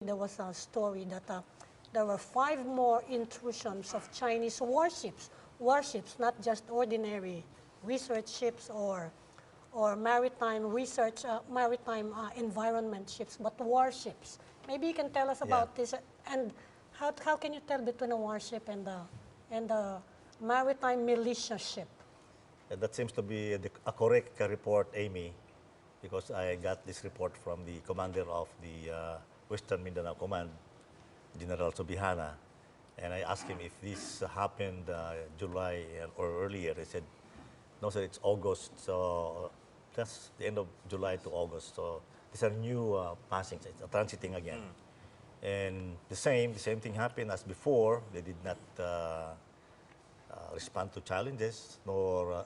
there was a story that there were 5 more intrusions of Chinese warships, not just ordinary research ships or maritime research, maritime environment ships, but warships. Maybe you can tell us about this, and how can you tell between a warship and the maritime militia ship? That seems to be a correct report, Amy, because I got this report from the commander of the Western Mindanao Command, General Subihana, and I asked him if this happened July or earlier. He said, no, sir, it's August, so that's the end of July to August. So these are new passings, it's transiting again. And the same thing happened as before. They did not respond to challenges, nor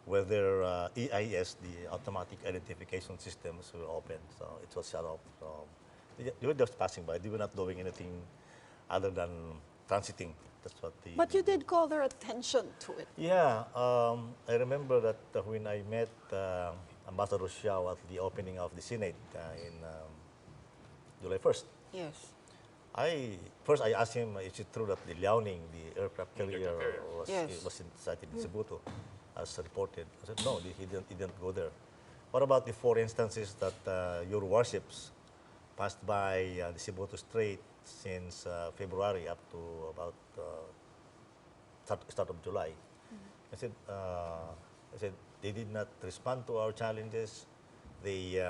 whether EIS, the automatic identification systems, were open. So it was shut off. So they were just passing by. They were not doing anything other than transiting. That's what the. But you did call their attention to it. Yeah, I remember that when I met Ambassador Xiao at the opening of the Senate in July 1st. Yes. First I asked him, is it true that the Liaoning, the aircraft carrier, was sighted in Cebuto, as reported? I said, no, he didn't go there. What about the 4 instances that your warships passed by the Cebuto Strait since February up to about start of July? I said they did not respond to our challenges. They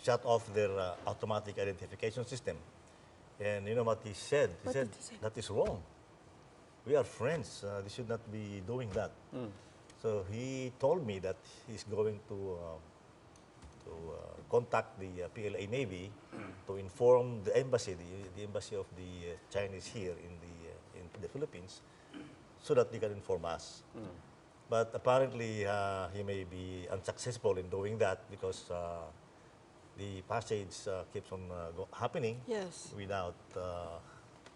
shut off their automatic identification system. And you know what he said? He said, that is wrong. We are friends. They should not be doing that. So he told me that he's going to contact the PLA Navy to inform the embassy, the embassy of the Chinese here in the Philippines, so that they can inform us. But apparently he may be unsuccessful in doing that because the passage keeps on happening without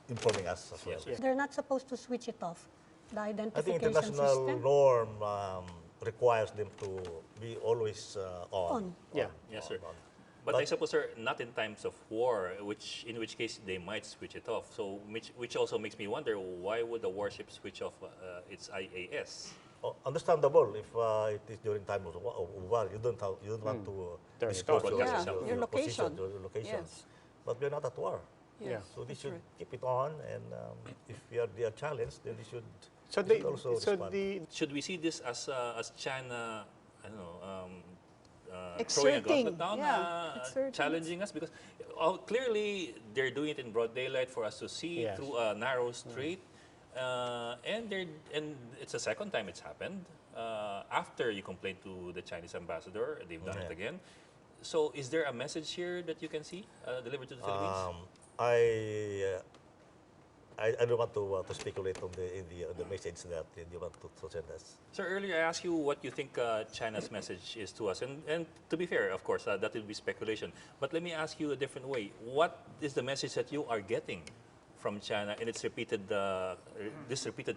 informing us as well. They're not supposed to switch it off, the I think identification international system? norm requires them to be always on. Yes, sir. But I suppose, sir, not in times of war, in which case they might switch it off. So, which also makes me wonder, why would the warship switch off its IAS? Understandable if it is during time of war. You don't want to disclose your location. Your location. But we're not at war. So they should keep it on, and if they are challenged, then they should. So also respond. Should we see this as China, I don't know, throwing a Exerting, gauntlet down, challenging us? Because clearly they're doing it in broad daylight for us to see through a narrow strait. And it's the second time it's happened. After you complained to the Chinese ambassador, they've done it again. So is there a message here that you can see delivered to the Philippines? I don't want to speculate on the message that you want to send us. Sir, earlier I asked you what you think China's message is to us. And to be fair, of course, that will be speculation. But let me ask you a different way. What is the message that you are getting from China in its repeated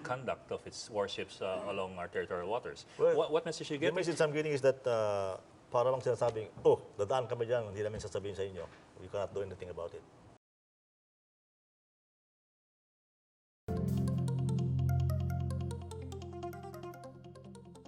conduct of its warships along our territorial waters? Well, what message are you getting? The message I'm getting is that para bang sinasabing, oh, dadaan kami dyan, hindi namin sasabihin sa inyo. We cannot do anything about it.